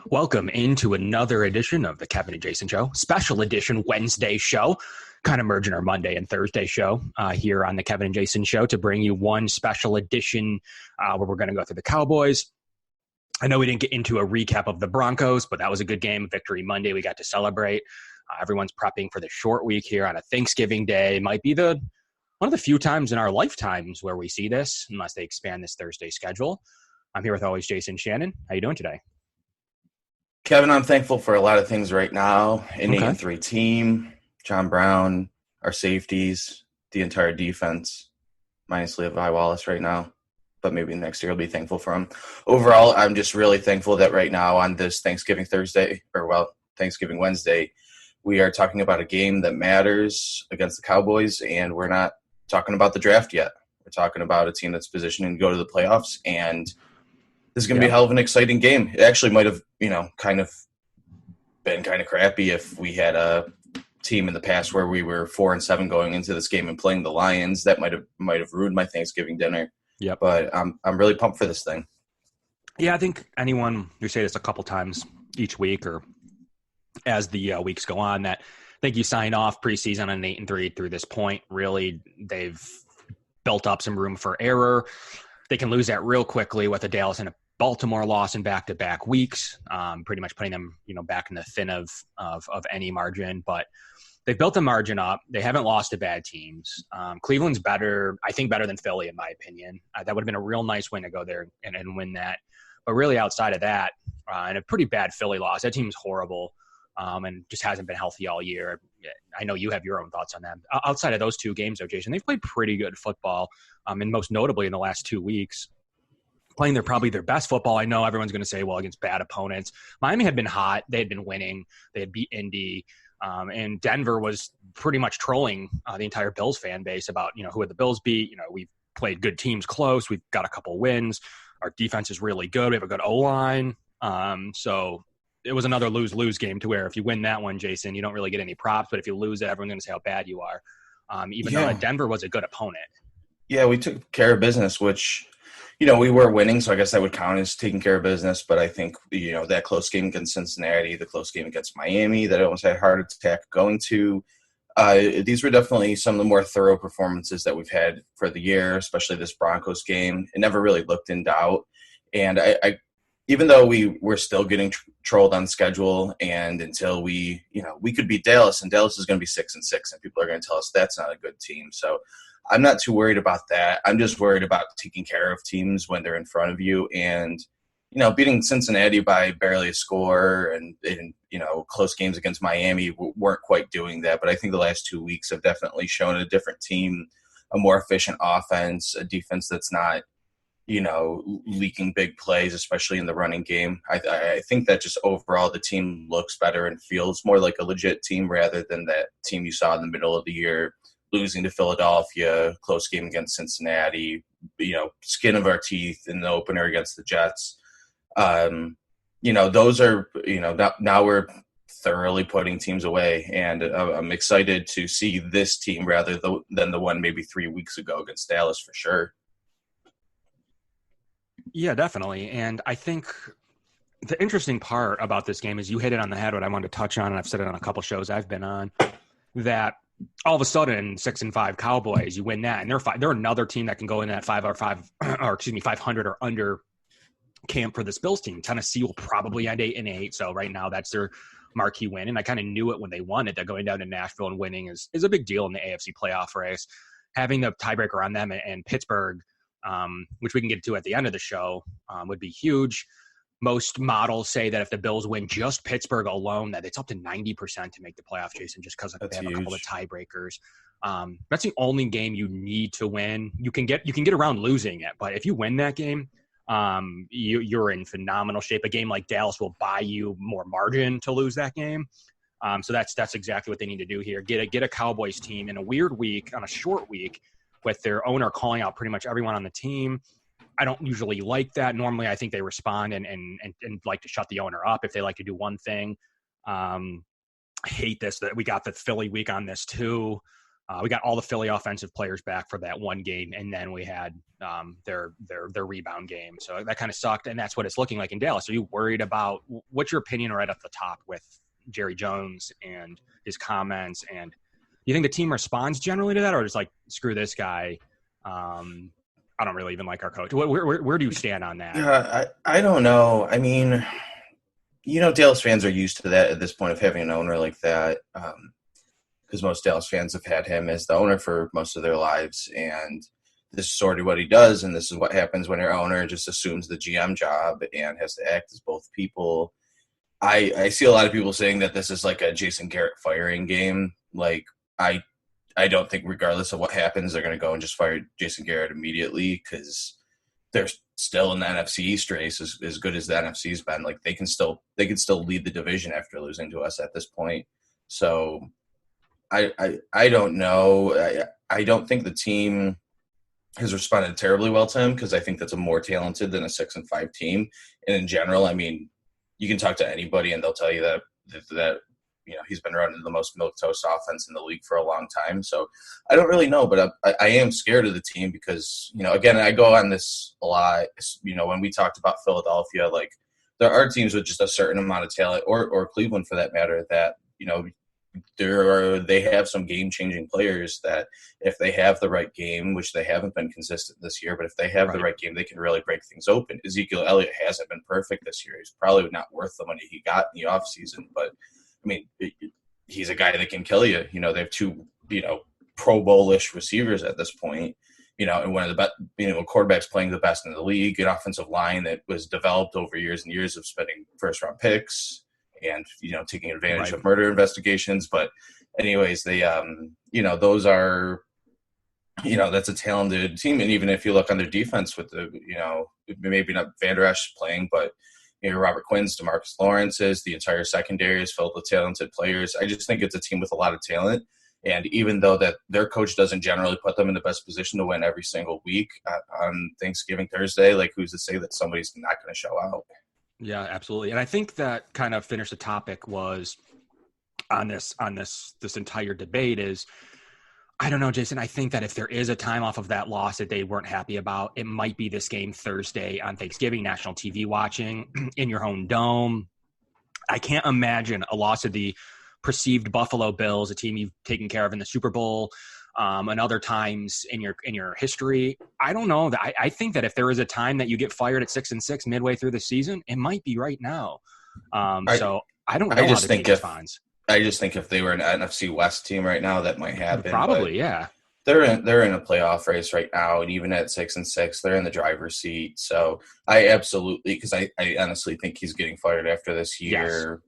Welcome into another edition of the Kevin and Jason Show, special edition Wednesday show, kind of merging our Monday and Thursday show here on the Kevin and Jason Show to bring you one special edition where we're going to go through the Cowboys. I know we didn't get into a recap of the Broncos, but that was a good game. Victory Monday, we got to celebrate. Everyone's prepping for the short week here on a Thanksgiving Day. It might be one of the few times in our lifetimes where we see this, unless they expand this Thursday schedule. I'm here with always Jason Shannon. How you doing today? Kevin, I'm thankful for a lot of things right now. An 8-3 team, John Brown, our safeties, the entire defense, minus Levi Wallace right now. But maybe next year I'll be thankful for him. Overall, I'm just really thankful that right now on this Thanksgiving Wednesday, we are talking about a game that matters against the Cowboys, and we're not talking about the draft yet. We're talking about a team that's positioning to go to the playoffs, and this is going to be a hell of an exciting game. It actually might have, kind of been kind of crappy if we had a team in the past where we were 4-7 going into this game and playing the Lions. That might have ruined my Thanksgiving dinner. Yep. But I'm really pumped for this thing. Yeah, I think anyone who say this a couple times each week or as the weeks go on, that I think you sign off preseason on an 8-3 through this point. Really, they've built up some room for error. They can lose that real quickly with a Dallas and a Baltimore loss in back-to-back weeks, pretty much putting them, back in the thin of any margin. But they've built the margin up. They haven't lost to bad teams. Cleveland's better, I think, better than Philly, in my opinion. That would have been a real nice win to go there and win that. But really outside of that, and a pretty bad Philly loss, that team's horrible and just hasn't been healthy all year. I know you have your own thoughts on that. Outside of those two games, though, Jason, they've played pretty good football, and most notably in the last 2 weeks, playing probably their best football. I know everyone's going to say, well, against bad opponents. Miami had been hot. They had been winning. They had beat Indy. And Denver was pretty much trolling the entire Bills fan base about, who had the Bills beat. We've played good teams close. We've got a couple wins. Our defense is really good. We have a good O-line. So it was another lose-lose game to where if you win that one, Jason, you don't really get any props. But if you lose it, everyone's going to say how bad you are, even though Denver was a good opponent. Yeah, we took care of business, which – we were winning, so I guess that would count as taking care of business. But I think, that close game against Cincinnati, the close game against Miami that I almost had a heart attack going to, these were definitely some of the more thorough performances that we've had for the year, especially this Broncos game. It never really looked in doubt. And I even though we were still getting trolled on schedule, and until we could beat Dallas, and Dallas is going to be 6-6, and people are going to tell us that's not a good team. So I'm not too worried about that. I'm just worried about taking care of teams when they're in front of you. And, beating Cincinnati by barely a score and close games against Miami weren't quite doing that. But I think the last 2 weeks have definitely shown a different team, a more efficient offense, a defense that's not, leaking big plays, especially in the running game. I think that just overall the team looks better and feels more like a legit team rather than that team you saw in the middle of the year, losing to Philadelphia, close game against Cincinnati, skin of our teeth in the opener against the Jets. Those are, now we're thoroughly putting teams away. And I'm excited to see this team rather than the one maybe 3 weeks ago against Dallas for sure. Yeah, definitely. And I think the interesting part about this game is you hit it on the head, what I wanted to touch on, and I've said it on a couple shows I've been on, that all of a sudden 6-5 Cowboys, you win that, and they're another team that can go in that 500 or under camp for this Bills team. Tennessee will probably end 8-8, so right now that's their marquee win, and I kind of knew it when they won it, that going down to Nashville and winning is a big deal in the AFC playoff race. Having the tiebreaker on them and Pittsburgh, which we can get to at the end of the show, would be huge. Most models say that if the Bills win just Pittsburgh alone, that it's up to 90% to make the playoff, Jason, just because they have a couple of tiebreakers. That's the only game you need to win. You can get around losing it, but if you win that game, you're in phenomenal shape. A game like Dallas will buy you more margin to lose that game. So that's exactly what they need to do here. Get a Cowboys team in a weird week, on a short week, with their owner calling out pretty much everyone on the team. I don't usually like that. Normally, I think they respond and like to shut the owner up if they like to do one thing. I hate this, that we got the Philly week on this too. We got all the Philly offensive players back for that one game, and then we had their rebound game. So that kind of sucked, and that's what it's looking like in Dallas. Are you worried about what's your opinion right off the top with Jerry Jones and his comments? And do you think the team responds generally to that, or just like, screw this guy? I don't really even like our coach. Where do you stand on that? Yeah, I don't know. I mean, Dallas fans are used to that at this point of having an owner like that, because most Dallas fans have had him as the owner for most of their lives, and this is sort of what he does, and this is what happens when your owner just assumes the GM job and has to act as both people. I see a lot of people saying that this is like a Jason Garrett firing game. Like, I don't think regardless of what happens, they're going to go and just fire Jason Garrett immediately, because they're still in the NFC East race as good as the NFC's been. Like, they can still lead the division after losing to us at this point. So I don't know. I don't think the team has responded terribly well to him, because I think that's a more talented than a 6-5 team. And in general, I mean, you can talk to anybody and they'll tell you that he's been running the most milquetoast offense in the league for a long time. So I don't really know, but I am scared of the team because, again, I go on this a lot. When we talked about Philadelphia, like, there are teams with just a certain amount of talent, or Cleveland for that matter, that, they have some game-changing players that if they have the right game, which they haven't been consistent this year, but if they have the right game, they can really break things open. Ezekiel Elliott hasn't been perfect this year. He's probably not worth the money he got in the offseason, but, I mean, he's a guy that can kill you. They have two, Pro Bowl-ish receivers at this point, and one of the best, quarterbacks playing the best in the league, an offensive line that was developed over years and years of spending first-round picks and, taking advantage of murder investigations. But anyways, they, those are, that's a talented team. And even if you look on their defense with the, maybe not Van Der Esch playing, but, Robert Quinn's, DeMarcus Lawrence's, the entire secondary is filled with talented players. I just think it's a team with a lot of talent. And even though that their coach doesn't generally put them in the best position to win every single week on Thanksgiving Thursday, like, who's to say that somebody's not going to show out? Yeah, absolutely. And I think that kind of finished the topic was on this entire debate is, I don't know, Jason, I think that if there is a time off of that loss that they weren't happy about, it might be this game Thursday on Thanksgiving, national TV watching in your home dome. I can't imagine a loss of the perceived Buffalo Bills, a team you've taken care of in the Super Bowl, and other times in your history. I don't know. I think that if there is a time that you get fired at 6-6 midway through the season, it might be right now. So I don't know how the team responds. I just think if they were an NFC West team right now, that might happen. Probably, yeah. They're in a playoff race right now, and even at 6-6, they're in the driver's seat. So I absolutely, because I honestly think he's getting fired after this year,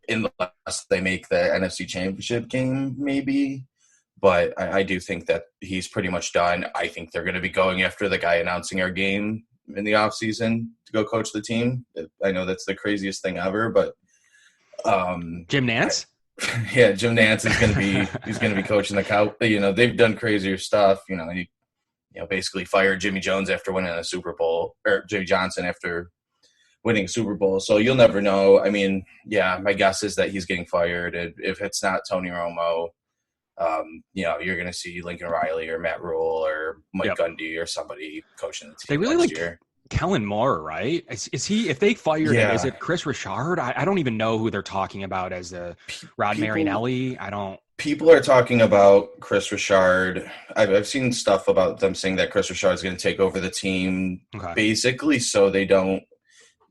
unless they make the NFC Championship game, maybe. But I do think that he's pretty much done. I think they're going to be going after the guy announcing our game in the offseason to go coach the team. I know that's the craziest thing ever, but Jim Nantz? Yeah, Jim Nantz is going to be he's going to be coaching the Cowboys. They've done crazier stuff. He basically fired Jimmy Jones after winning a Super Bowl, or Jimmy Johnson after winning a Super Bowl. So you'll never know. I mean, yeah, my guess is that he's getting fired. If it's not Tony Romo, you're going to see Lincoln Riley or Matt Rule or Mike Gundy or somebody coaching the team. They really next year. Kellen Moore, right? Is he? If they fired him, is it Chris Richard? I don't even know who they're talking about as the Rod Marinelli. I don't. People are talking about Chris Richard. I've seen stuff about them saying that Chris Richard is going to take over the team, basically, so they don't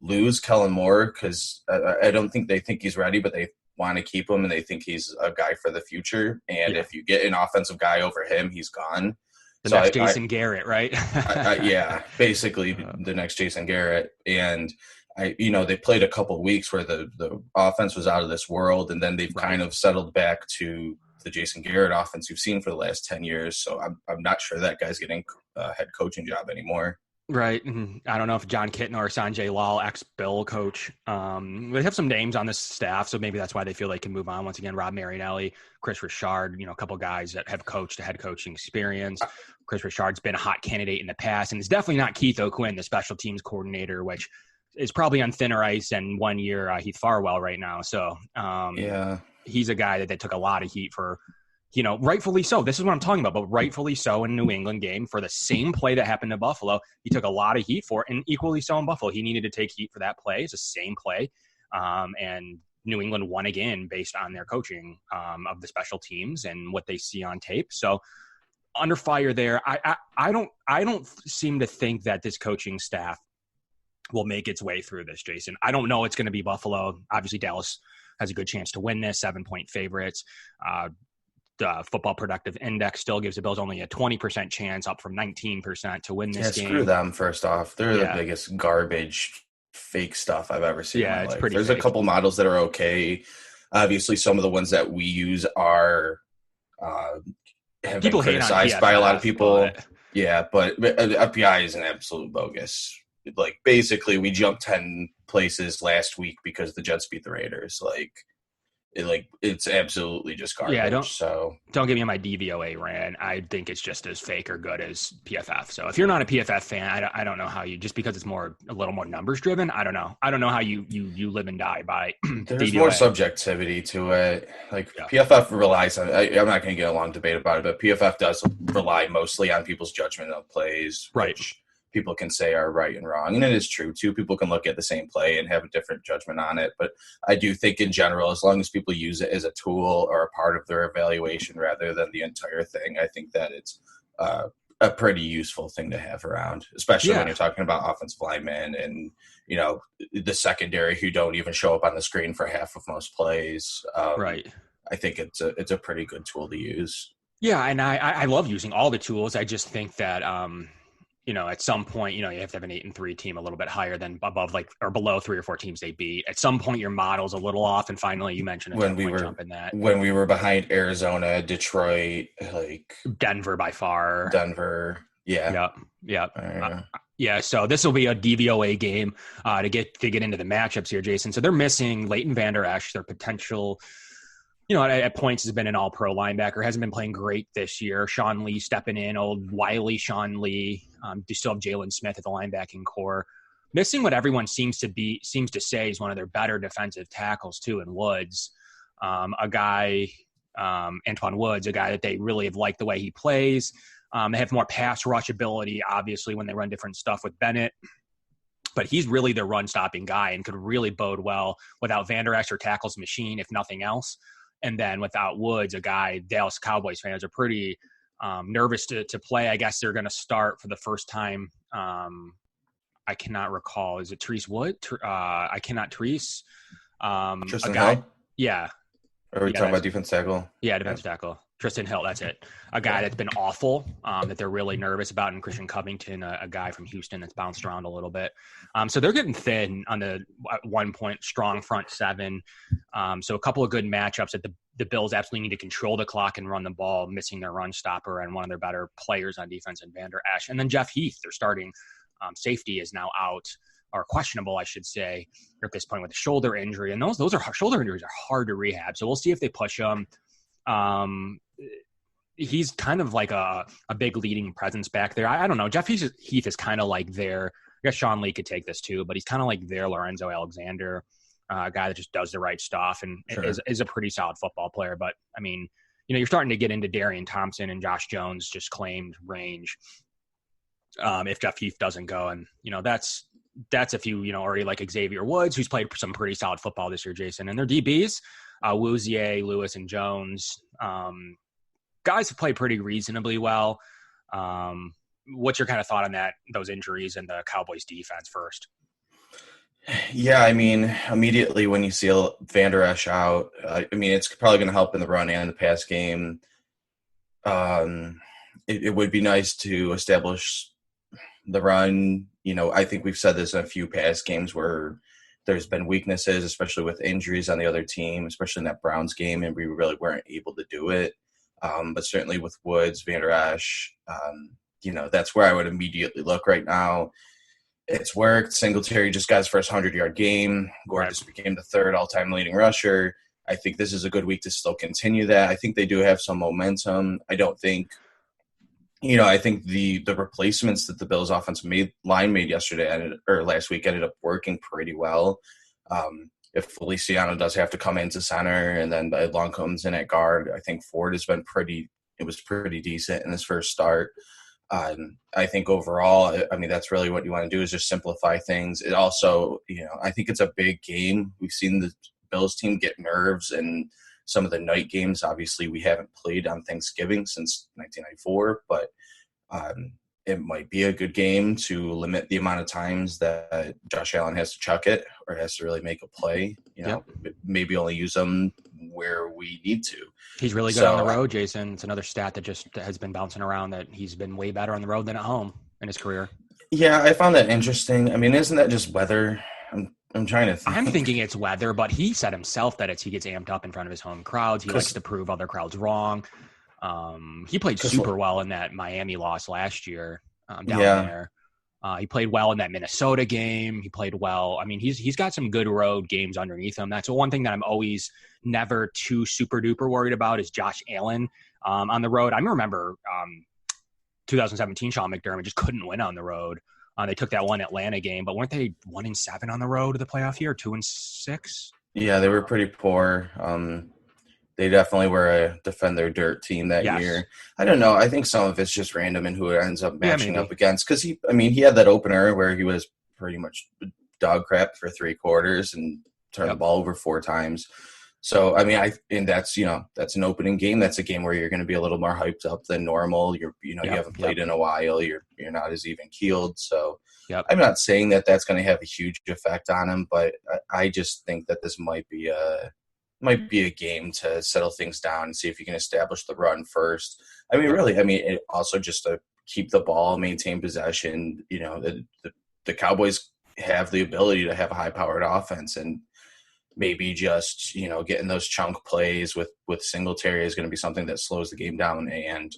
lose Kellen Moore, because I don't think they think he's ready, but they want to keep him and they think he's a guy for the future. And if you get an offensive guy over him, he's gone. The next Jason Garrett, right? Yeah, basically the next Jason Garrett. And they played a couple of weeks where the offense was out of this world, and then they've kind of settled back to the Jason Garrett offense you've seen for the last 10 years. So I'm not sure that guy's getting a head coaching job anymore. Right. I don't know if John Kitna or Sanjay Lal, ex-Bill coach. They have some names on this staff, so maybe that's why they feel they can move on. Once again, Rob Marinelli, Chris Richard, a couple guys that have coached a head coaching experience. Chris Richard's been a hot candidate in the past, and it's definitely not Keith O'Quinn, the special teams coordinator, which is probably on thinner ice than 1 year Heath Farwell right now. So he's a guy that took a lot of heat for rightfully so. This is what I'm talking about, but rightfully so in New England game for the same play that happened to Buffalo. He took a lot of heat for it, and equally so in Buffalo. He needed to take heat for that play. It's the same play. And New England won again based on their coaching of the special teams and what they see on tape. So under fire there. I don't seem to think that this coaching staff will make its way through this, Jason. I don't know it's going to be Buffalo. Obviously, Dallas has a good chance to win this, 7-point favorites. The Football Productive Index still gives the Bills only a 20% chance, up from 19% to win this game. Screw them, first off. They're the biggest garbage, fake stuff I've ever seen in my life. Pretty There's fake. A couple models that are okay. Obviously, some of the ones that we use are have people been criticized PFF, by a lot of people. But FBI is an absolute bogus. Like, basically, we jumped 10 places last week because the Jets beat the Raiders. It's absolutely just garbage. Yeah, don't get me on my DVOA rant. I think it's just as fake or good as PFF. So if you're not a PFF fan, I don't know how you, just because it's a little more numbers driven. I don't know how you live and die by. There's DVOA. More subjectivity to it. PFF relies on. I'm not going to get a long debate about it, but PFF does rely mostly on people's judgment of plays, right? Which people can say are right and wrong. And it is true. Two people can look at the same play and have a different judgment on it. But I do think in general, as long as people use it as a tool or a part of their evaluation rather than the entire thing, I think that it's a pretty useful thing to have around, especially when you're talking about offensive linemen and, the secondary who don't even show up on the screen for half of most plays. Right. I think it's a pretty good tool to use. Yeah. And I love using all the tools. I just think that, at some point, you have to have an 8-3 team a little bit higher than above, or below 3 or 4 teams they beat. At some point, your model's a little off. And finally, you mentioned when we were behind Arizona, Detroit, Denver by far. Denver, yeah, yeah. So this will be a DVOA game to get into the matchups here, Jason. So they're missing Leighton Vander Esch, their potential. At points has been an all-pro linebacker, hasn't been playing great this year. Sean Lee stepping in, old wily Sean Lee. You still have Jalen Smith at the linebacking core. Missing what everyone seems to say is one of their better defensive tackles too, in Woods. A guy, Antoine Woods, a guy that they really have liked the way he plays. They have more pass rush ability, obviously, when they run different stuff with Bennett. But he's really their run-stopping guy and could really bode well without Vander Esch or tackles machine, if nothing else. And then without Woods, a guy Dallas Cowboys fans are pretty nervous to play. I guess they're going to start for the first time. I cannot recall. Is it Therese Wood? I cannot Therese. Tristan Hill? Yeah. Are we talking about defense tackle? Yeah, defensive tackle. Tristan Hill, that's it. A guy that's been awful, that they're really nervous about, and Christian Covington, a guy from Houston that's bounced around a little bit. So they're getting thin on the at one point strong front seven. So a couple of good matchups that the Bills absolutely need to control the clock and run the ball, missing their run stopper and one of their better players on defense in Vander Esch. And then Jeff Heath, their starting safety, is now out, or questionable, I should say, at this point with a shoulder injury. And those are shoulder injuries are hard to rehab. So we'll see if they push him. He's kind of like a big leading presence back there. I don't know. Jeff Heath is kind of like their, I guess Sean Lee could take this too, but he's kind of like their Lorenzo Alexander, a guy that just does the right stuff and is a pretty solid football player. But I mean, you're starting to get into Darian Thompson and Josh Jones just claimed range. If Jeff Heath doesn't go, and that's if you already like Xavier Woods, who's played some pretty solid football this year, Jason, and their DBs, Wouzier, Lewis, and Jones. Guys have played pretty reasonably well. What's your kind of thought on those injuries and the Cowboys defense first? Yeah, I mean, immediately when you see Vander Esch out, it's probably going to help in the run and the pass game. It would be nice to establish the run. I think we've said this in a few past games where there's been weaknesses, especially with injuries on the other team, especially in that Browns game, and we really weren't able to do it. But certainly with Woods, Vander Esch, that's where I would immediately look right now. It's worked. Singletary just got his first 100-yard game. Gore just became the third all-time leading rusher. I think this is a good week to still continue that. I think they do have some momentum. I don't think I think the replacements that the Bills offensive line made last week ended up working pretty well. if Feliciano does have to come into center and then Long comes in at guard, I think Ford has been pretty decent in his first start. I think overall, I mean, that's really what you want to do is just simplify things. It also, I think it's a big game. We've seen the Bills team get nerves in some of the night games. Obviously, we haven't played on Thanksgiving since 1994, but it might be a good game to limit the amount of times that Josh Allen has to chuck it or has to really make a play. Maybe only use them where we need to. He's really good on the road, Jason. It's another stat that just has been bouncing around that he's been way better on the road than at home in his career. Yeah, I found that interesting. I mean, isn't that just weather? I'm trying to think. I'm thinking it's weather, but he said himself that he gets amped up in front of his home crowds. He likes to prove other crowds wrong. He played super well in that Miami loss last year down there. He played well in that Minnesota game. He played well. I mean, he's got some good road games underneath him. That's one thing that I'm always never too super duper worried about is Josh Allen on the road. I remember 2017 Sean McDermott just couldn't win on the road. They took that one Atlanta game, but weren't they 1-7 on the road of the playoff year, 2-6? Yeah, they were pretty poor. They definitely were a defend their dirt team that year. I don't know. I think some of it's just random and who it ends up matching up against. Because he had that opener where he was pretty much dog crap for 3 quarters and turned the ball over 4 times. So that's that's an opening game. That's a game where you're going to be a little more hyped up than normal. You haven't played in a while. You're not as even keeled. So I'm not saying that that's going to have a huge effect on him, but I just think that this might be a game to settle things down and see if you can establish the run first. It also just to keep the ball, maintain possession. The Cowboys have the ability to have a high-powered offense, and maybe just, getting those chunk plays with Singletary is going to be something that slows the game down and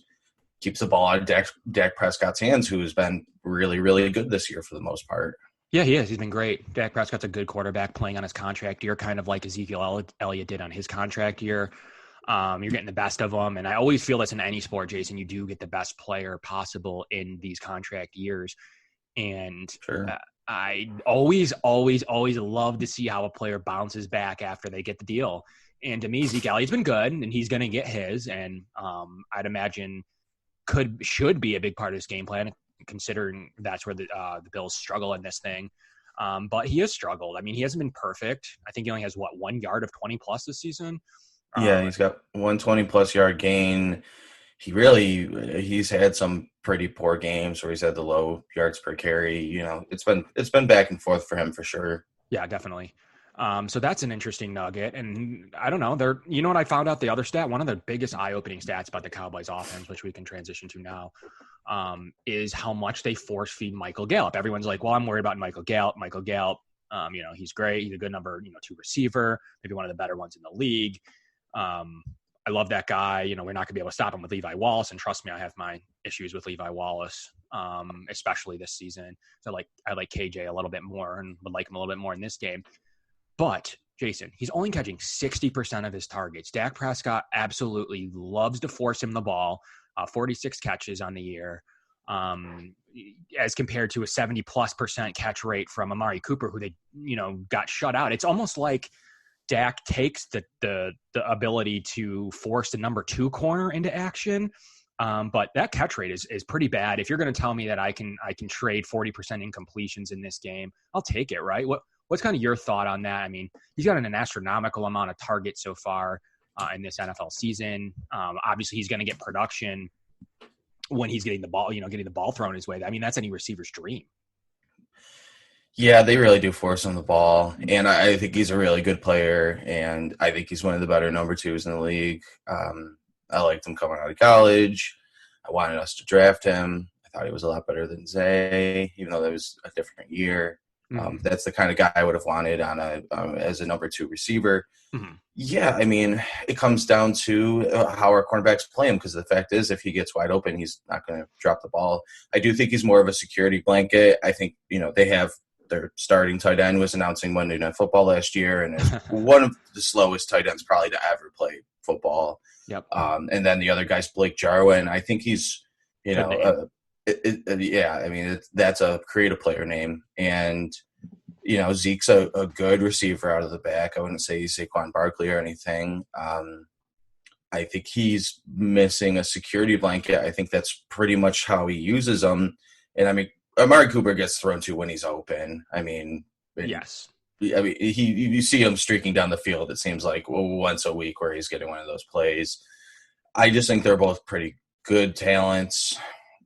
keeps the ball out of Dak Prescott's hands, who has been really, really good this year for the most part. Yeah, he is. He's been great. Dak Prescott's a good quarterback playing on his contract year, kind of like Ezekiel Elliott did on his contract year. You're getting the best of them. And I always feel this in any sport, Jason, you do get the best player possible in these contract years. And I always love to see how a player bounces back after they get the deal. And to me, Zeke Elliott's been good, and he's going to get his. And I'd imagine should be a big part of this game plan, considering that's where the Bills struggle in this thing. But he has struggled. I mean, he hasn't been perfect. I think he only has, 1 yard of 20-plus this season? Yeah, he's got 120-plus yard gain. He's had some pretty poor games where he's had the low yards per carry. It's been back and forth for him for sure. Yeah, definitely. So that's an interesting nugget. And I don't know, you know what I found out, the other stat, one of the biggest eye-opening stats about the Cowboys offense, which we can transition to now, is how much they force feed Michael Gallup. Everyone's like, well, I'm worried about Michael Gallup. He's great. He's a good number 2 receiver, maybe one of the better ones in the league. I love that guy. We're not going to be able to stop him with Levi Wallace. And trust me, I have my issues with Levi Wallace, especially this season. So I like KJ a little bit more and would like him a little bit more in this game. But, Jason, he's only catching 60% of his targets. Dak Prescott absolutely loves to force him the ball, 46 catches on the year, as compared to a 70+% catch rate from Amari Cooper, who they, got shut out. It's almost like Dak takes the ability to force the number 2 corner into action. But that catch rate is pretty bad. If you're going to tell me that I can trade 40% incompletions in this game, I'll take it, right? What's kind of your thought on that? I mean, he's got an astronomical amount of targets so far in this NFL season. Obviously, he's going to get production when he's getting the ball, getting the ball thrown his way. I mean, that's any receiver's dream. Yeah, they really do force him the ball, and I think he's a really good player, and I think he's one of the better number 2s in the league. I liked him coming out of college. I wanted us to draft him. I thought he was a lot better than Zay, even though that was a different year. That's the kind of guy I would have wanted on as a number 2 receiver. Mm-hmm. Yeah, I mean, it comes down to how our cornerbacks play him, because the fact is, if he gets wide open, he's not going to drop the ball. I do think he's more of a security blanket. I think, they have their starting tight end was announcing Monday Night Football last year, and is one of the slowest tight ends probably to ever play football. Yep. And then the other guy's Blake Jarwin. I think he's, that's a creative player name. And Zeke's a good receiver out of the back. I wouldn't say he's Saquon Barkley or anything. I think he's missing a security blanket. I think that's pretty much how he uses them. And I mean, Amari Cooper gets thrown to when he's open. Yes. You see him streaking down the field. It seems like once a week where he's getting one of those plays. I just think they're both pretty good talents.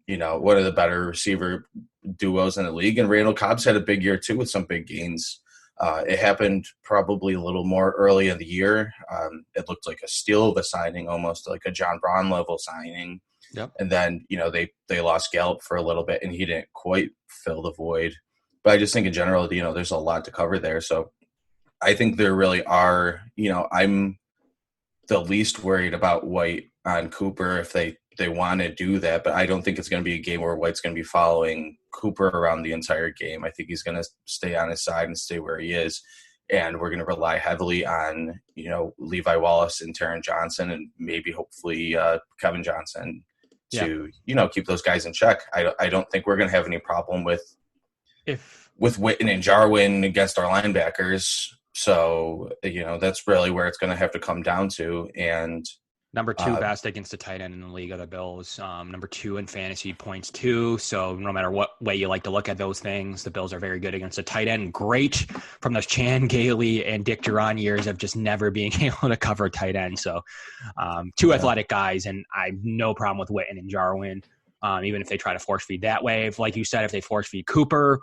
One of the better receiver duos in the league. And Randall Cobb's had a big year too with some big gains. It happened probably a little more early in the year. It looked like a steal of a signing, almost like a John Braun level signing. Yep. And then, they lost Gallup for a little bit and he didn't quite fill the void. But I just think in general, there's a lot to cover there. So I think there really are, I'm the least worried about White on Cooper if they want to do that. But I don't think it's going to be a game where White's going to be following Cooper around the entire game. I think he's going to stay on his side and stay where he is. And we're going to rely heavily on, Levi Wallace and Taron Johnson and maybe hopefully Kevin Johnson to, keep those guys in check. I don't think we're going to have any problem with Witten and Jarwin against our linebackers. So, that's really where it's going to have to come down to. And number 2 best against the tight end in the league of the Bills. Number 2 in fantasy points too. So no matter what way you like to look at those things, the Bills are very good against the tight end. Great from those Chan Gailey and Dick Duran years of just never being able to cover tight end. So 2 athletic guys, and I have no problem with Witten and Jarwin. Even if they try to force feed that way, like you said, if they force feed Cooper,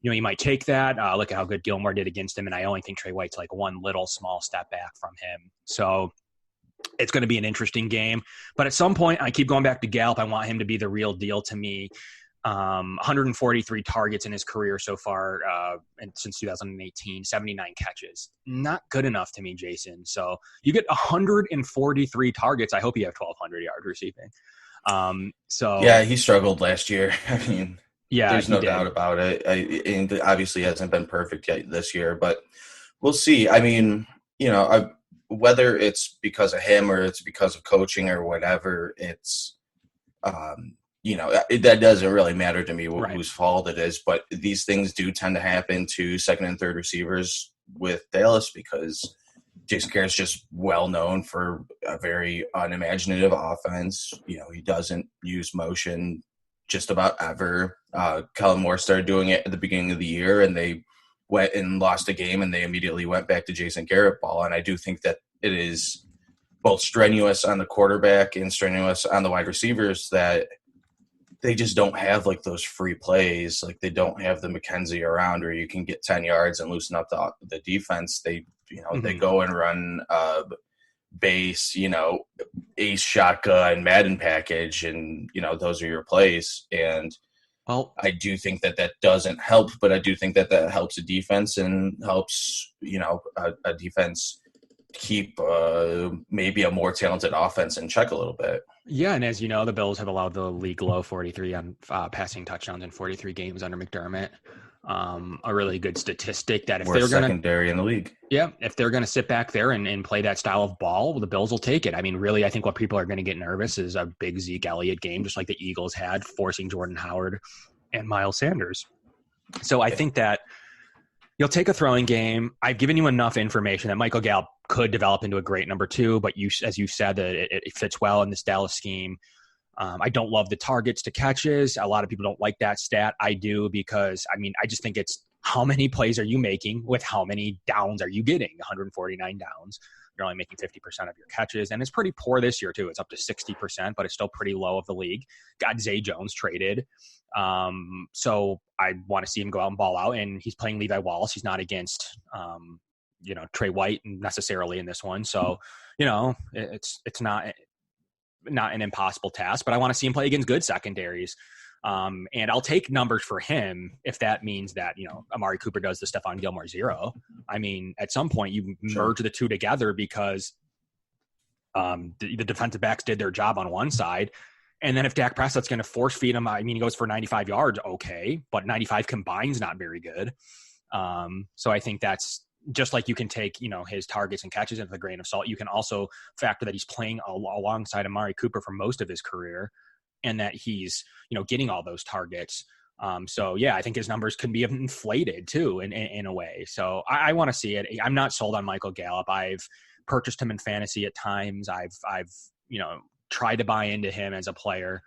you might take that. Look at how good Gilmore did against him. And I only think Trey White's like one little small step back from him. So it's going to be an interesting game. But at some point, I keep going back to Gallup. I want him to be the real deal to me. 143 targets in his career so far and since 2018, 79 catches. Not good enough to me, Jason. So you get 143 targets. I hope you have 1,200 yards receiving. Yeah, he struggled last year. Yeah, there's no doubt about it. And obviously hasn't been perfect yet this year, but we'll see. Whether it's because of him or it's because of coaching or whatever, it's, that doesn't really matter to me whose fault it is. But these things do tend to happen to second and third receivers with Dallas because Jason Kaiir is just well known for a very unimaginative offense. He doesn't use motion just about ever. Kellen Moore started doing it at the beginning of the year, and they went and lost a game, and they immediately went back to Jason Garrett ball. And I do think that it is both strenuous on the quarterback and strenuous on the wide receivers that they just don't have like those free plays. Like they don't have the McKenzie around where you can get 10 yards and loosen up the defense. They go and run base, ace shotgun Madden package, and those are your plays. And I do think that doesn't help, but I do think that helps a defense and helps a defense keep maybe a more talented offense in check a little bit. Yeah, and as you know, the Bills have allowed the league low 43 on passing touchdowns in 43 games under McDermott. A really good statistic that if we're they're going to secondary in the league. Yeah, if they're going to sit back there and play that style of ball, well, the Bills will take it. I mean, really, I think what people are going to get nervous is a big Zeke Elliott game, just like the Eagles had, forcing Jordan Howard and Miles Sanders. So I think that you'll take a throwing game. I've given you enough information that Michael Gallup could develop into a great number 2, but as you said, that it fits well in this Dallas scheme. I don't love the targets to catches. A lot of people don't like that stat. I do because, I just think it's how many plays are you making with how many downs are you getting? 149 downs. You're only making 50% of your catches. And it's pretty poor this year, too. It's up to 60%, but it's still pretty low of the league. Got Zay Jones traded. So I want to see him go out and ball out. And he's playing Levi Wallace. He's not against, Trey White necessarily in this one. So, it's not an impossible task, but I want to see him play against good secondaries. And I'll take numbers for him if that means that, Amari Cooper does the Stephon Gilmore 0. At some point you merge the two together because the defensive backs did their job on one side. And then if Dak Prescott's going to force feed him, he goes for 95 yards. Okay. But 95 combined's not very good. So I think that's just like you can take, his targets and catches with a grain of salt. You can also factor that he's playing alongside Amari Cooper for most of his career and that he's, getting all those targets. So yeah, I think his numbers could be inflated too in a way. So I want to see it. I'm not sold on Michael Gallup. I've purchased him in fantasy at times. I've tried to buy into him as a player.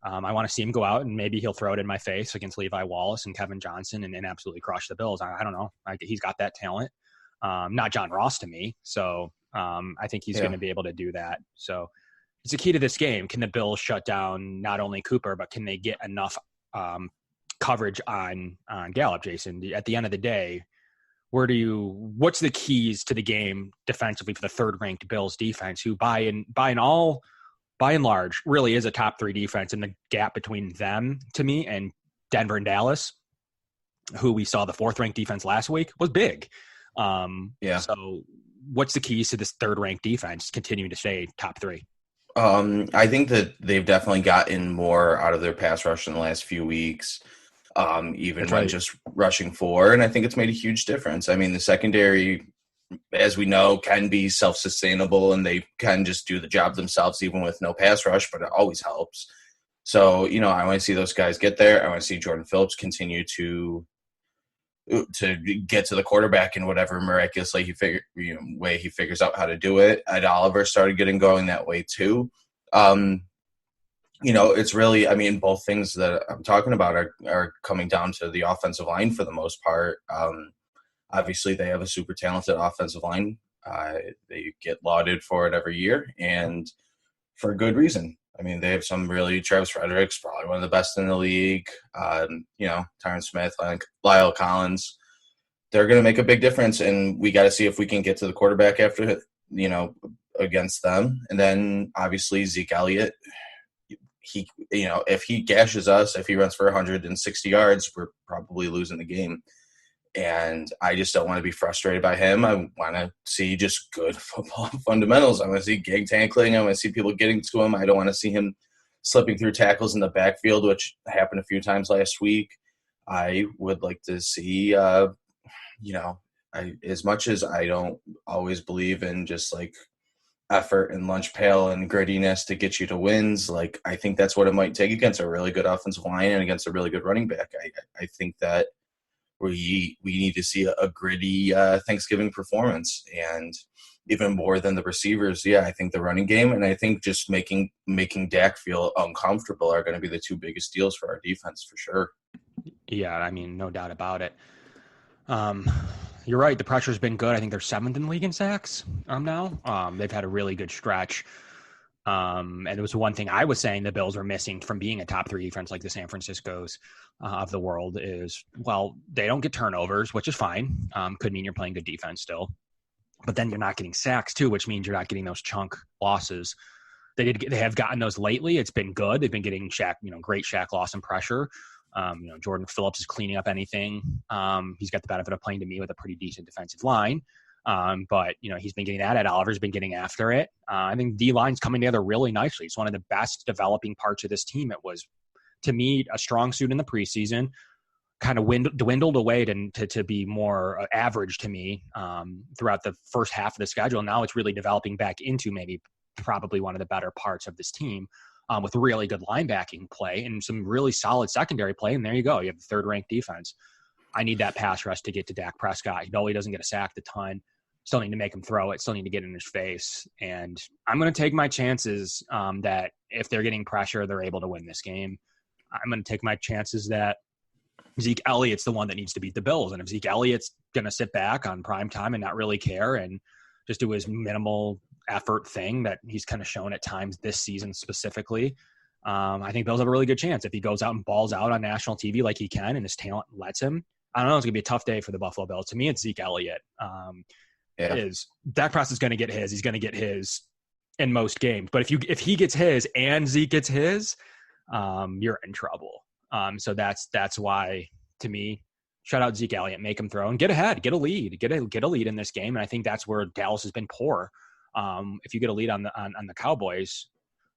I want to see him go out and maybe he'll throw it in my face against Levi Wallace and Kevin Johnson and absolutely crush the Bills. I don't know. He's got that talent. Not John Ross to me. So I think he's going to be able to do that. So it's a key to this game. Can the Bills shut down not only Cooper, but can they get enough coverage on Gallup, Jason? At the end of the day, what's the keys to the game defensively for the third-ranked Bills defense, who by and large really is a top 3 defense, and the gap between them to me and Denver and Dallas, who we saw the 4th-ranked defense last week, was big. So what's the keys to this third-ranked defense continuing to stay top 3? I think that they've definitely gotten more out of their pass rush in the last few weeks, even when just rushing 4. And I think it's made a huge difference. I mean, the secondary, as we know, can be self-sustainable and they can just do the job themselves even with no pass rush, but it always helps. So, I want to see those guys get there. I want to see Jordan Phillips continue to get to the quarterback in whatever miraculous way he figures out how to do it. Ed Oliver started getting going that way too. It's really, both things that I'm talking about are coming down to the offensive line for the most part. Obviously, they have a super talented offensive line. They get lauded for it every year, and for a good reason. They have some Travis Frederick's probably one of the best in the league. Tyron Smith, Lyle Collins. They're going to make a big difference, and we got to see if we can get to the quarterback after, against them. And then, obviously, Zeke Elliott, if he gashes us, if he runs for 160 yards, we're probably losing the game. And I just don't want to be frustrated by him. I want to see just good football fundamentals. I want to see gig tackling. I want to see people getting to him. I don't want to see him slipping through tackles in the backfield, which happened a few times last week. I would like to see, as much as I don't always believe in just effort and lunch pail and grittiness to get you to wins, I think that's what it might take against a really good offensive line and against a really good running back. I think that we need to see a gritty Thanksgiving performance, and even more than the receivers. Yeah, I think the running game, and I think just making Dak feel uncomfortable are going to be the 2 biggest deals for our defense for sure. Yeah, no doubt about it. You're right. The pressure's been good. I think they're 7th in the league in sacks now. They've had a really good stretch. And it was one thing I was saying the Bills are missing from being a top 3 defense like the San Franciscos of the world is, well, they don't get turnovers, which is fine. Could mean you're playing good defense still. But then you're not getting sacks too, which means you're not getting those chunk losses. They have gotten those lately. It's been good. They've been getting great Shaq loss and pressure. Jordan Phillips is cleaning up anything. He's got the benefit of playing to me with a pretty decent defensive line. But he's been getting that. Ed Oliver's been getting after it. I think D-line's coming together really nicely. It's one of the best developing parts of this team. It was, to me, a strong suit in the preseason, kind of dwindled away to be more average to me throughout the first half of the schedule. Now it's really developing back into maybe probably one of the better parts of this team with really good linebacking play and some really solid secondary play. And there you go. You have the 3rd-ranked defense. I need that pass rush to get to Dak Prescott. He doesn't get a sack a ton. Still need to make him throw it. Still need to get in his face. And I'm going to take my chances that if they're getting pressure, they're able to win this game. I'm going to take my chances that Zeke Elliott's the one that needs to beat the Bills. And if Zeke Elliott's going to sit back on prime time and not really care and just do his minimal effort thing that he's kind of shown at times this season specifically, I think Bills have a really good chance. If he goes out and balls out on national TV like he can and his talent lets him, I don't know. It's going to be a tough day for the Buffalo Bills. To me, it's Zeke Elliott. Dak Prescott's going to get his. He's going to get his in most games. But if he gets his and Zeke gets his, you're in trouble. So that's why, to me, shout out Zeke Elliott, make him throw and get ahead, get a lead, get a lead in this game. And I think that's where Dallas has been poor. If you get a lead on the Cowboys,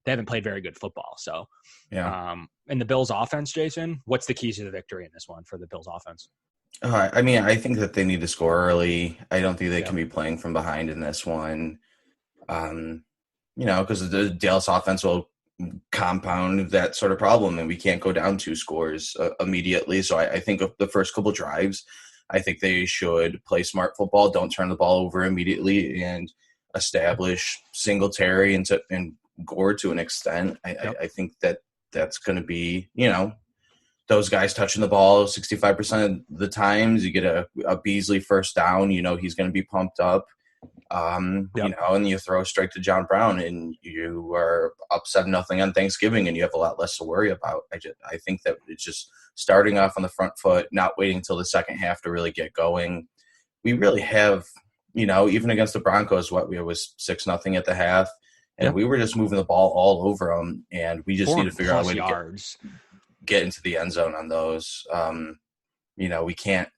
they haven't played very good football. So, in the Bills offense, Jason, what's the keys to the victory in this one for the Bills offense? I think that they need to score early. I don't think they can be playing from behind in this one. Because the Dallas offense will compound that sort of problem, and we can't go down 2 scores immediately. So I think of the first couple drives, I think they should play smart football, don't turn the ball over immediately, and establish Singletary and Gore to an extent. I think that's going to be, those guys touching the ball 65% of the times. You get a Beasley first down, he's going to be pumped up. And you throw straight to John Brown, and you are up 7-0 on Thanksgiving, and you have a lot less to worry about. I think that it's just starting off on the front foot, not waiting until the second half to really get going. We really have, even against the Broncos, it was 6-0 at the half, and we were just moving the ball all over them, and we just need to figure out a way to get into the end zone on those. We can't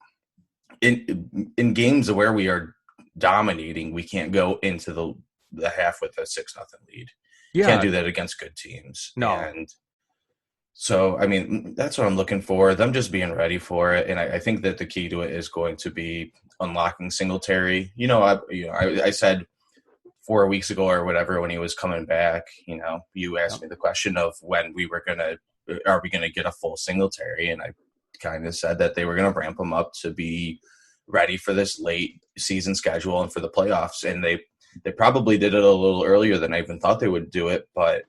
in games where we are dominating, we can't go into the half with a 6-0 lead. Can't do that against good teams. No. And so, that's what I'm looking for, them just being ready for it. And I think that the key to it is going to be unlocking Singletary. I said 4 weeks ago or whatever, when he was coming back, you asked me the question of when are we going to get a full Singletary? And I kind of said that they were going to ramp him up to be ready for this late season schedule and for the playoffs. And they probably did it a little earlier than I even thought they would do it. But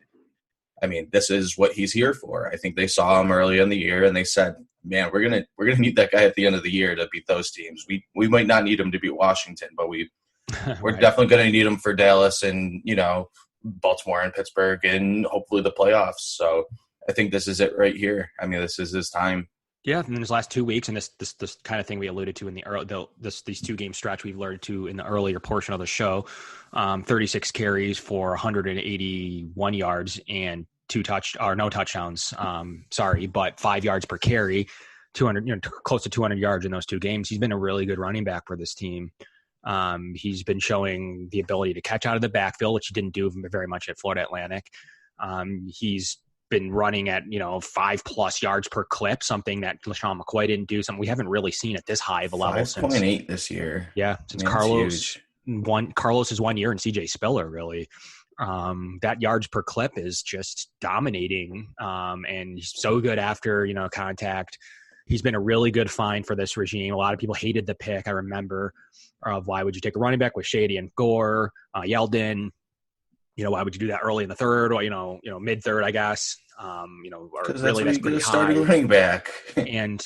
this is what he's here for. I think they saw him early in the year and they said, man, we're going to need that guy at the end of the year to beat those teams. We might not need him to beat Washington, but we're Right. definitely going to need him for Dallas and, Baltimore and Pittsburgh and hopefully the playoffs. So I think this is it right here. This is his time. Yeah, and in his last 2 weeks, and this kind of thing we alluded to in these 2-game stretch we've alluded to in the earlier portion of the show, 36 carries for 181 yards and no touchdowns. But 5 yards per carry, 200, close to 200 yards in those 2 games. He's been a really good running back for this team. He's been showing the ability to catch out of the backfield, which he didn't do very much at Florida Atlantic. He's been running at 5+ yards per clip, something that LaShawn McCoy didn't do, something we haven't really seen at this high of a level 5.8 this year. Yeah, since Carlos's 1 year and CJ Spiller, really. That yards per clip is just dominating, and he's so good after contact. He's been a really good find for this regime. A lot of people hated the pick. I remember of why would you take a running back with Shady and Gore, Yeldon. Why would you do that early in the third or, mid-third, I guess, or really that's pretty high. Starting running back. And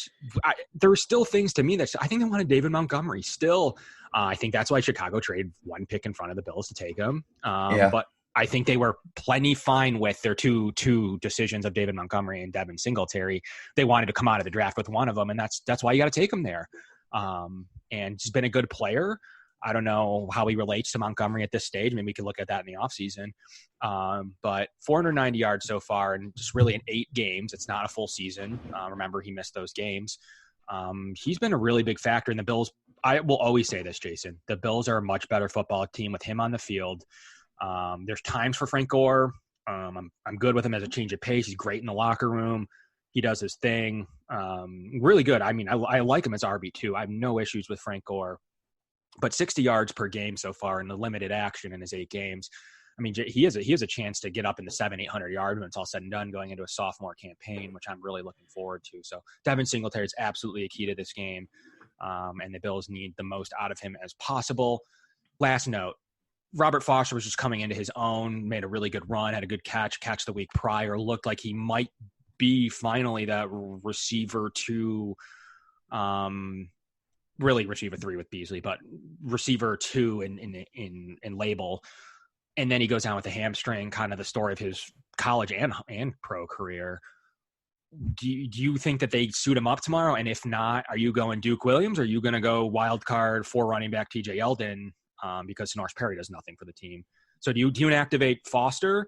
there were still things to me that I think they wanted David Montgomery still. I think that's why Chicago traded 1 pick in front of the Bills to take him. But I think they were plenty fine with their two decisions of David Montgomery and Devin Singletary. They wanted to come out of the draft with one of them, and that's why you got to take him there. And he's been a good player. I don't know how he relates to Montgomery at this stage. Maybe we could look at that in the offseason. But 490 yards so far, and just really in 8 games. It's not a full season. Remember, he missed those games. He's been a really big factor in the Bills. I will always say this, Jason. The Bills are a much better football team with him on the field. There's times for Frank Gore. I'm good with him as a change of pace. He's great in the locker room. He does his thing. Really good. I like him as RB2. I have no issues with Frank Gore. But 60 yards per game so far in the limited action in his 8 games. He has a chance to get up in the 700-800 yards when it's all said and done going into a sophomore campaign, which I'm really looking forward to. So Devin Singletary is absolutely a key to this game, and the Bills need the most out of him as possible. Last note, Robert Foster was just coming into his own, made a really good run, had a good catch the week prior, looked like he might be finally that receiver 2, really receiver 3 with Beasley, but receiver 2 in label. And then he goes down with a hamstring, kind of the story of his college and pro career. Do you think that they suit him up tomorrow? And if not, are you going Duke Williams? Or are you going to go wild card for running back TJ Yeldon because Norris Perry does nothing for the team? So do you inactivate Foster?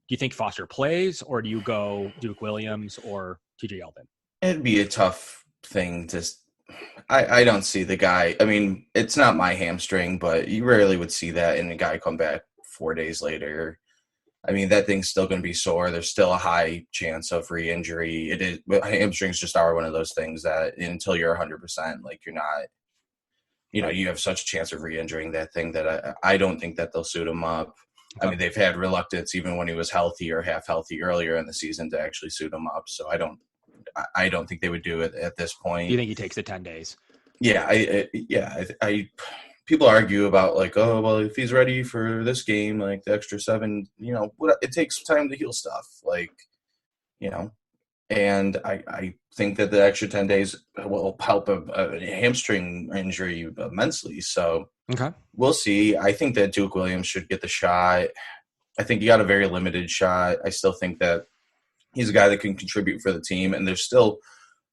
Do you think Foster plays? Or do you go Duke Williams or TJ Yeldon? It'd be a tough thing to I don't see the guy. It's not my hamstring, but you rarely would see that in a guy come back 4 days later. That thing's still going to be sore. There's still a high chance of re-injury. It is. Hamstrings just are one of those things that until you're 100%, like you're not, you have such a chance of re-injuring that thing that I don't think that they'll suit him up. I mean, they've had reluctance even when he was healthy or half healthy earlier in the season to actually suit him up. So I don't think they would do it at this point. You think he takes the 10 days? Yeah, I people argue about like, oh, well, if he's ready for this game, like the extra 7, it takes time to heal stuff, like, and I think that the extra 10 days will help a hamstring injury immensely. So okay, we'll see. I think that Duke Williams should get the shot. I think he got a very limited shot. I still think that he's a guy that can contribute for the team, and there's still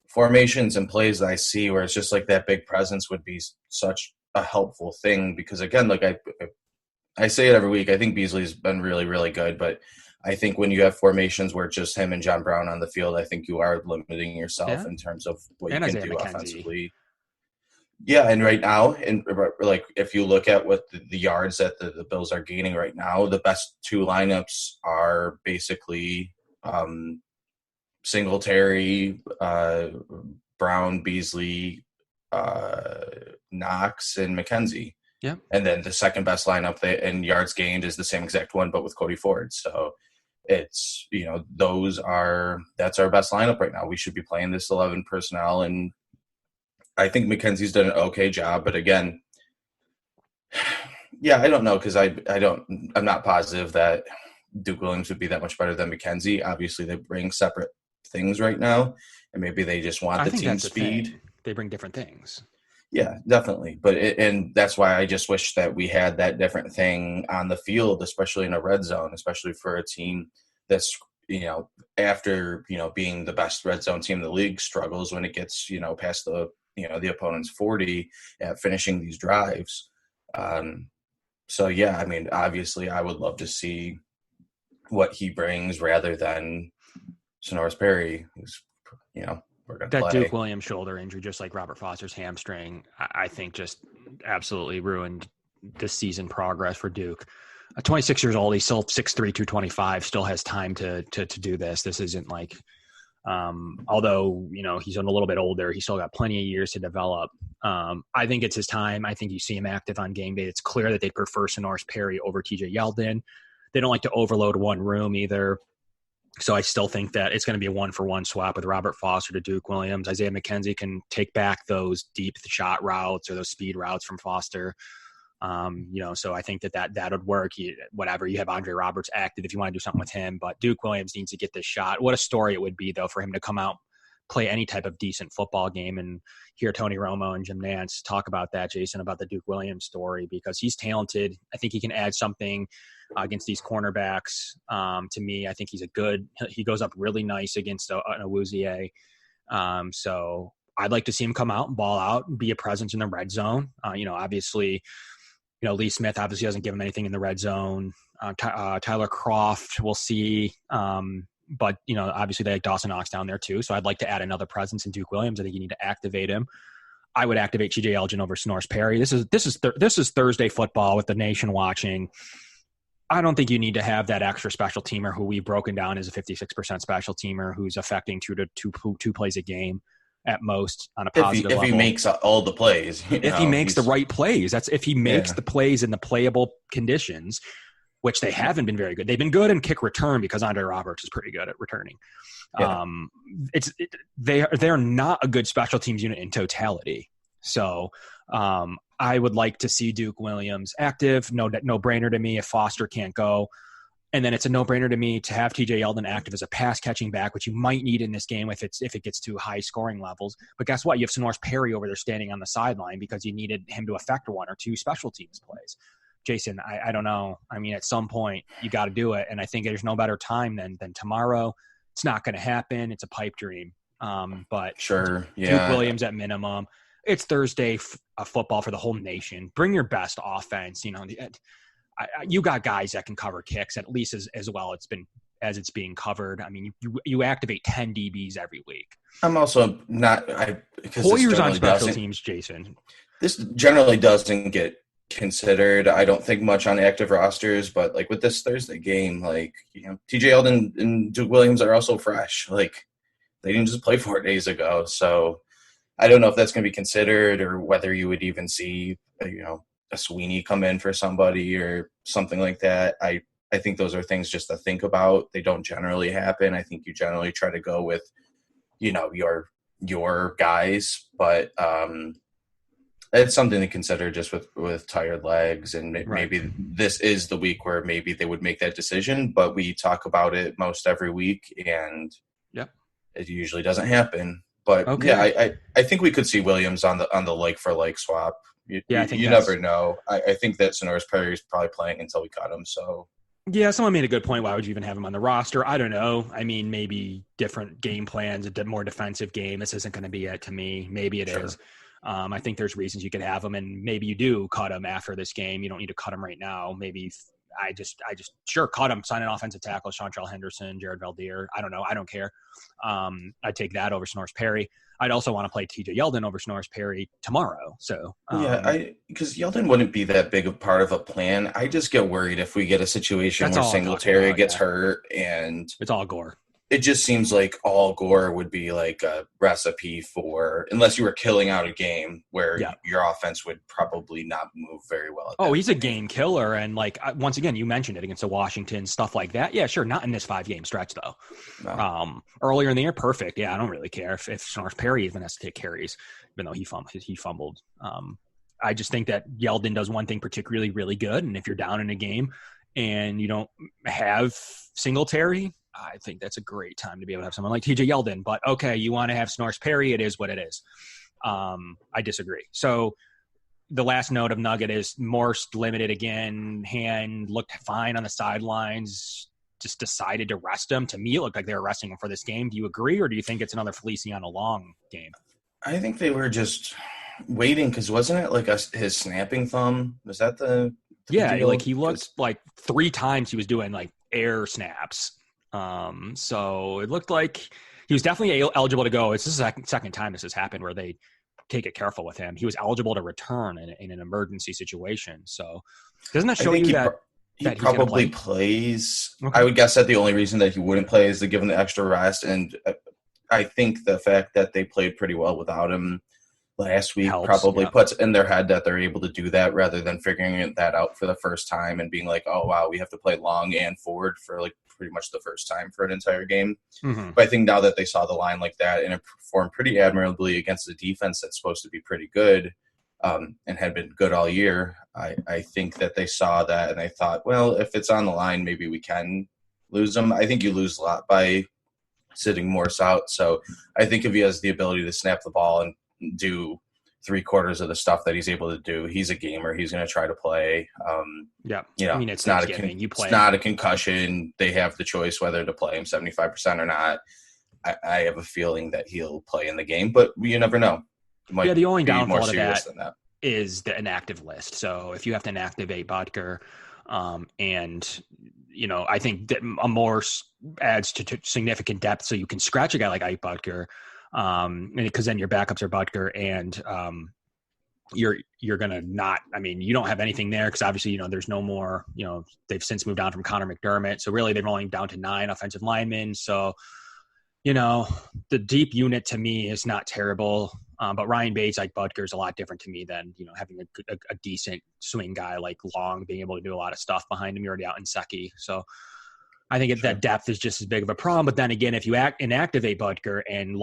formations and plays that I see where it's just like that big presence would be such a helpful thing, because again, like I say it every week, I think Beasley's been really, really good, but I think when you have formations where it's just him and John Brown on the field, I think you are limiting yourself in terms of what you can do offensively. Yeah, and right now, and like if you look at what the yards that the Bills are gaining right now, the best 2 lineups are basically Singletary, Brown, Beasley, Knox, and McKenzie. Yeah. And then the second best lineup in yards gained is the same exact one, but with Cody Ford. So it's, that's our best lineup right now. We should be playing this 11 personnel. And I think McKenzie's done an okay job, but again, yeah, I don't know. Cause I'm not positive that Duke Williams would be that much better than McKenzie. Obviously they bring separate things right now, and maybe they just want the team speed. They bring different things. Yeah, definitely. But and that's why I just wish that we had that different thing on the field, especially in a red zone, especially for a team that's, after, being the best red zone team in the league, struggles when it gets, past the opponent's 40 at finishing these drives. So, yeah, I mean, obviously I would love to see what he brings rather than Sonoris Perry, who's, we're going to play. That Duke Williams shoulder injury, just like Robert Foster's hamstring, I think just absolutely ruined this season progress for Duke. 26 years old, he's still 6'3", 225, still has time to do this. This isn't like, although, he's a little bit older, he's still got plenty of years to develop. I think it's his time. I think you see him active on game day. It's clear that they prefer Sonoris Perry over TJ Yeldon. They don't like to overload one room either. So I still think that it's going to be a 1-for-1 swap with Robert Foster to Duke Williams. Isaiah McKenzie can take back those deep shot routes or those speed routes from Foster. So I think that would work. Whatever, you have Andre Roberts active if you want to do something with him, but Duke Williams needs to get this shot. What a story it would be, though, for him to come out, play any type of decent football game, and hear Tony Romo and Jim Nantz talk about that, Jason, about the Duke Williams story, because he's talented. I think he can add something against these cornerbacks. To me, I think he goes up really nice against an Awuzie. So I'd like to see him come out and ball out and be a presence in the red zone. Obviously, Lee Smith obviously doesn't give him anything in the red zone. Tyler Croft, we'll see. But, obviously they like Dawson Knox down there too. So I'd like to add another presence in Duke Williams. I think you need to activate him. I would activate TJ Elgin over Sonoris Perry. This is Thursday football with the nation watching. I don't think you need to have that extra special teamer who we've broken down as a 56% special teamer who's affecting two plays a game at most on a positive level. If he makes all the plays. If he makes the right plays. That's if he makes the plays in the playable conditions, which they haven't been very good. They've been good in kick return because Andre Roberts is pretty good at returning. Yeah. They're not a good special teams unit in totality. So I would like to see Duke Williams active. No brainer to me if Foster can't go. And then it's a no-brainer to me to have TJ Yeldon active as a pass-catching back, which you might need in this game if it gets to high scoring levels. But guess what? You have Sonoris Perry over there standing on the sideline because you needed him to affect one or two special teams plays. Jason, I don't know. I mean, at some point, you got to do it. And I think there's no better time than tomorrow. It's not going to happen. It's a pipe dream. But sure, yeah. Duke Williams at minimum. It's Thursday football for the whole nation. Bring your best offense. You got guys that can cover kicks at least as well as it's being covered. I mean, you activate 10 DBs every week. I'm also not because Hoyer's on special teams, Jason. This generally doesn't get considered, I don't think, much on active rosters, but like with this Thursday game, TJ Yeldon and Duke Williams are also fresh. Like they didn't just play 4 days ago, so I don't know if that's going to be considered or whether you would even see a Sweeney come in for somebody or something like that. I I think those are things just to think about. They don't generally happen. I think you generally try to go with, your guys, but it's something to consider just with tired legs, and maybe this is the week where maybe they would make that decision, but we talk about it most every week, and it usually doesn't happen. But I think we could see Williams on the like for like swap. You never know. I think that Sonoris Perry is probably playing until we cut him. So yeah, someone made a good point. Why would you even have him on the roster? I don't know. I mean, maybe different game plans, a more defensive game. This isn't going to be it to me. Maybe it is. I think there's reasons you could have him, and maybe you do cut him after this game. You don't need to cut him right now. Maybe I just sure cut him. Sign an offensive tackle, Chantrell Henderson, Jared Valdir. I don't know. I don't care. I'd take that over Sonoris Perry. I'd also want to play TJ Yeldon over Sonoris Perry tomorrow. So because Yeldon wouldn't be that big a part of a plan. I just get worried if we get a situation where Singletary gets hurt, and it's all Gore. It just seems like all Gore would be like a recipe for, unless you were killing out a game where your offense would probably not move very well. He's a game killer. And like, once again, you mentioned it against the Washington, stuff like that. Yeah, sure. Not in this 5-game stretch though. No. Earlier in the year, perfect. Yeah. I don't really care if Sonoris Perry even has to take carries, even though he fumbled. I just think that Yeldon does one thing particularly really good. And if you're down in a game and you don't have Singletary, I think that's a great time to be able to have someone like TJ Yeldon. But okay, you want to have Sonoris Perry, it is what it is. I disagree. So the last note of Nugget is Morse limited again. Hand looked fine on the sidelines, just decided to rest him. To me, it looked like they were resting him for this game. Do you agree, or do you think it's another Feliciano Long game? I think they were just waiting, because wasn't it like his snapping thumb? Was that the deal? Like he looked like 3 times he was doing like air snaps. So it looked like he was definitely eligible to go. It's the second time this has happened where they take it careful with him. He was eligible to return in an emergency situation. So doesn't that show you that he probably plays? Okay. I would guess that the only reason that he wouldn't play is to give him the extra rest. And I think the fact that they played pretty well without him last week probably puts in their head that they're able to do that, rather than figuring that out for the first time and being like, oh wow, we have to play long and forward for like pretty much the first time for an entire game. Mm-hmm. But I think now that they saw the line like that, and it performed pretty admirably against a defense that's supposed to be pretty good, and had been good all year, I think that they saw that and they thought, well, if it's on the line, maybe we can lose them. I think you lose a lot by sitting Morse out. So I think if he has the ability to snap the ball and do 3/4 of the stuff that he's able to do, he's a gamer. He's going to try to play. I mean, it's not a concussion. They have the choice whether to play him 75% or not. I have a feeling that he'll play in the game, but you never know. The only downfall to that is the inactive list. So if you have to inactivate Butker, and I think that a Morse adds to significant depth, so you can scratch a guy like Ike Butker. Because then your backups are Butker, and you're gonna not. I mean, you don't have anything there because obviously there's no more. They've since moved on from Connor McDermott, so really they're only down to 9 offensive linemen. So the deep unit to me is not terrible, but Ryan Bates like Butker is a lot different to me than having a decent swing guy like Long being able to do a lot of stuff behind him. You're already out in Secchi, so. I think that depth is just as big of a problem. But then again, if you inactivate Butker and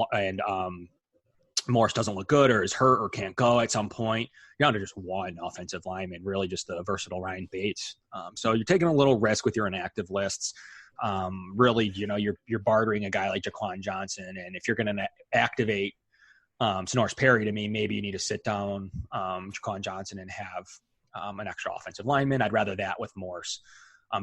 Morse doesn't look good or is hurt or can't go at some point, you're down to just one offensive lineman, really just the versatile Ryan Bates. So you're taking a little risk with your inactive lists. Really, you're bartering a guy like Jaquan Johnson. And if you're going to activate Sonoris Perry, to me, maybe you need to sit down Jaquan Johnson and have an extra offensive lineman. I'd rather that with Morse.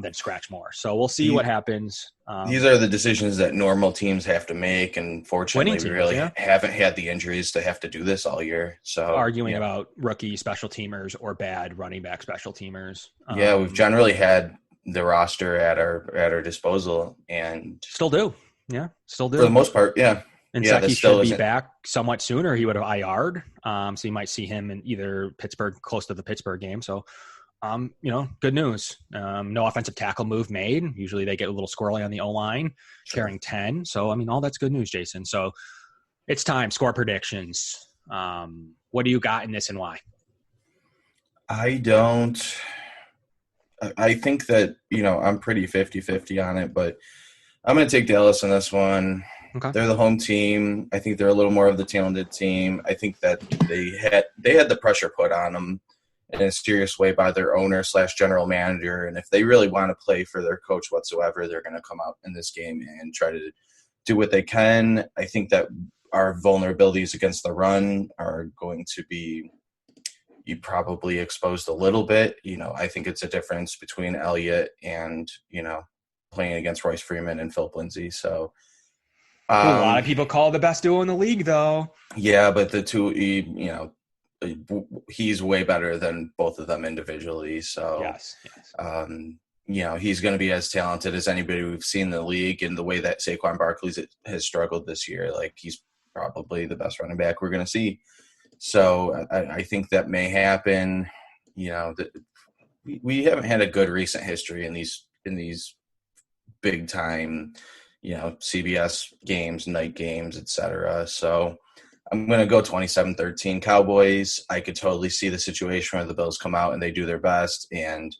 Than scratch more. So we'll see what happens. These are the decisions that normal teams have to make, and fortunately we really haven't had the injuries to have to do this all year. So arguing about rookie special teamers or bad running back special teamers. We've generally had the roster at our disposal, and still do. Yeah, still do. For the most part, yeah. And Secchi should be back somewhat sooner. He would have IR'd. So you might see him in either Pittsburgh, close to the Pittsburgh game. So good news. No offensive tackle move made. Usually they get a little squirrely on the O-line, carrying 10. So, all that's good news, Jason. So it's time. Score predictions. What do you got in this and why? I don't I think that, I'm pretty 50-50 on it, but I'm going to take Dallas in this one. Okay. They're the home team. I think they're a little more of the talented team. I think that they had the pressure put on them in a serious way by their owner / general manager. And if they really want to play for their coach whatsoever, they're going to come out in this game and try to do what they can. I think that our vulnerabilities against the run are going to be probably exposed a little bit. I think it's a difference between Elliott and, playing against Royce Freeman and Philip Lindsay. So a lot of people call the best duo in the league, though. Yeah, but the two, he's way better than both of them individually. So yes. He's going to be as talented as anybody we've seen in the league. And the way that Saquon Barkley has struggled this year, like, he's probably the best running back we're going to see. So I think that may happen. We haven't had a good recent history in these big time, CBS games, night games, etc. So I'm going to go 27-13 Cowboys. I could totally see the situation where the Bills come out and they do their best and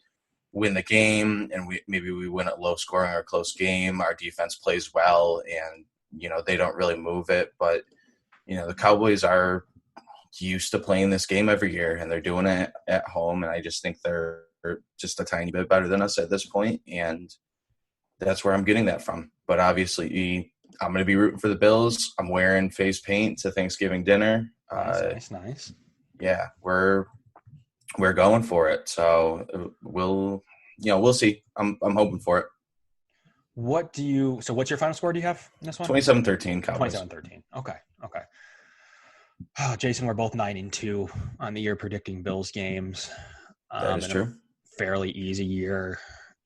win the game, and maybe we win at low scoring or close game. Our defense plays well, and they don't really move it. But the Cowboys are used to playing this game every year, and they're doing it at home. And I just think they're just a tiny bit better than us at this point, and that's where I'm getting that from. But obviously, I'm going to be rooting for the Bills. I'm wearing face paint to Thanksgiving dinner. Nice. Yeah, we're going for it. So we'll see. I'm hoping for it. What's your final score do you have in this one? 27-13 Cowboys. 27-13. Okay. Oh, Jason, we're both 9-2 on the year predicting Bills games. That is true. Fairly easy year.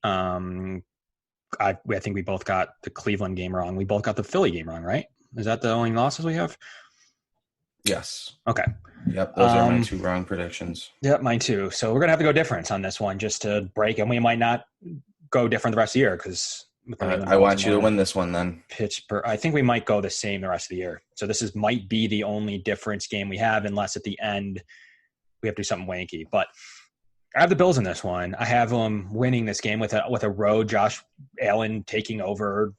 I think we both got the Cleveland game wrong. We both got the Philly game wrong, right? Is that the only losses we have? Yes. Okay. Yep, those are my two wrong predictions. Yep, mine too. So we're going to have to go different on this one just to break, and we might not go different the rest of the year because I want you to win this one then. Pittsburgh. I think we might go the same the rest of the year. So this might be the only difference game we have, unless at the end we have to do something wanky. But I have the Bills in this one. I have them winning this game with a road Josh Allen taking over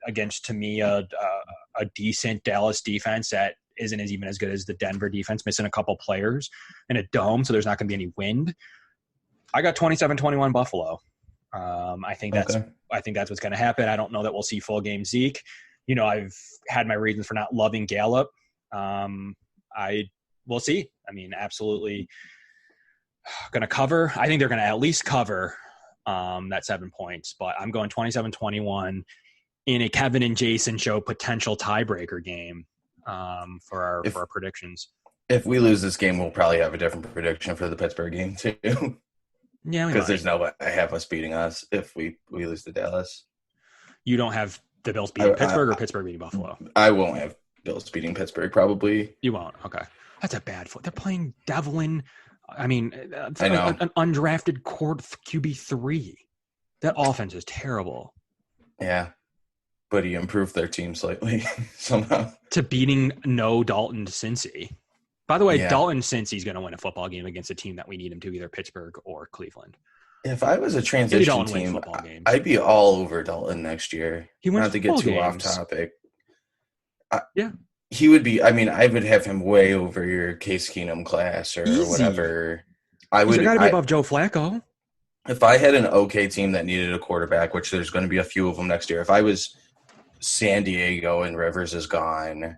against, to me, a decent Dallas defense that isn't even as good as the Denver defense, missing a couple players in a dome, so there's not going to be any wind. I got 27-21 Buffalo. I think that's what's going to happen. I don't know that we'll see full game Zeke. I've had my reasons for not loving Gallup. We'll see. I mean, absolutely going to cover. I think they're going to at least cover that 7 points, but I'm going 27-21 in a Kevin and Jason show potential tiebreaker game for our predictions. If we lose this game, we'll probably have a different prediction for the Pittsburgh game too. Yeah, because there's no way I have us beating us if we lose to Dallas. You don't have the Bills beating Pittsburgh or Pittsburgh beating Buffalo? I won't have Bills beating Pittsburgh, probably. You won't? Okay. That's a bad foot. They're playing Devlin. I mean, I know. An undrafted QB3. That offense is terrible. Yeah. But he improved their team slightly somehow. To beating no Dalton Cincy. By the way, yeah. Dalton Cincy's going to win a football game against a team that we need him to, either Pittsburgh or Cleveland. If I was a transition team, I'd be all over Dalton next year. He wins Not to get too games. off topic. Yeah. He would be, I would have him way over your Case Keenum class or Easy. Whatever. He's got to be above Joe Flacco. If I had an okay team that needed a quarterback, which there's going to be a few of them next year, if I was San Diego and Rivers is gone,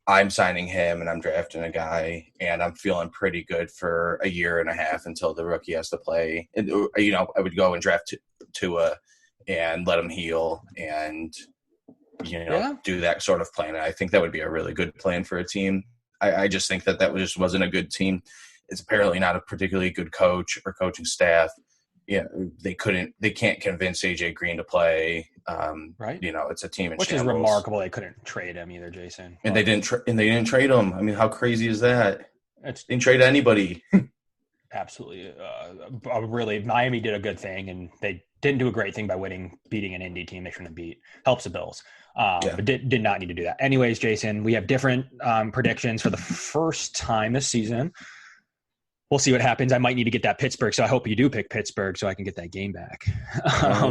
I'm signing him and I'm drafting a guy, and I'm feeling pretty good for a year and a half until the rookie has to play. And, I would go and draft Tua and let him heal and, do that sort of plan. And I think that would be a really good plan for a team. I just think that just wasn't a good team. It's apparently not a particularly good coach or coaching staff. Yeah, they can't convince AJ Green to play. Right. It's a team in which shambles. Is remarkable. They couldn't trade him either, Jason. And they didn't trade him. I mean, how crazy is that? They didn't trade anybody. Absolutely. Really, Miami did a good thing, and they didn't do a great thing by beating an Indy team they shouldn't have beat. Helps the Bills. But did not need to do that. Anyways, Jason, we have different predictions for the first time this season. we'll see what happens. I might need to get that Pittsburgh, so I hope you do pick Pittsburgh so I can get that game back.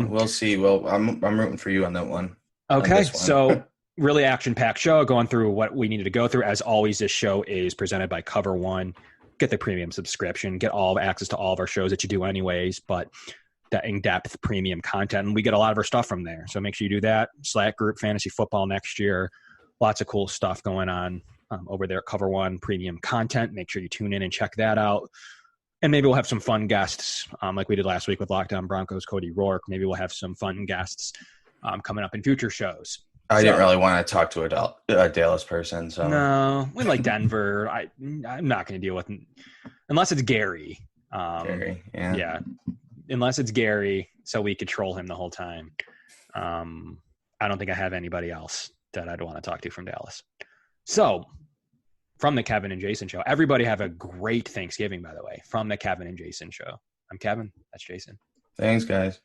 We'll see. Well, I'm rooting for you on that one. Okay, so really action-packed show, going through what we needed to go through. As always, this show is presented by Cover One. Get the premium subscription, get all access to all of our shows that you do anyways, but that in-depth premium content, and we get a lot of our stuff from there. So make sure you do that. Slack group, fantasy football next year. Lots of cool stuff going on over there at Cover One premium content. Make sure you tune in and check that out. And maybe we'll have some fun guests like we did last week with Lockdown Broncos, Cody Rourke. Maybe we'll have some fun guests coming up in future shows. I didn't really want to talk to a Dallas person. So no, we like Denver. I'm not going to deal with unless it's Gary. Gary, yeah. Unless it's Gary, so we could troll him the whole time. I don't think I have anybody else that I'd want to talk to from Dallas. So, from the Kevin and Jason Show, everybody have a great Thanksgiving, by the way, from the Kevin and Jason Show. I'm Kevin. That's Jason. Thanks, guys.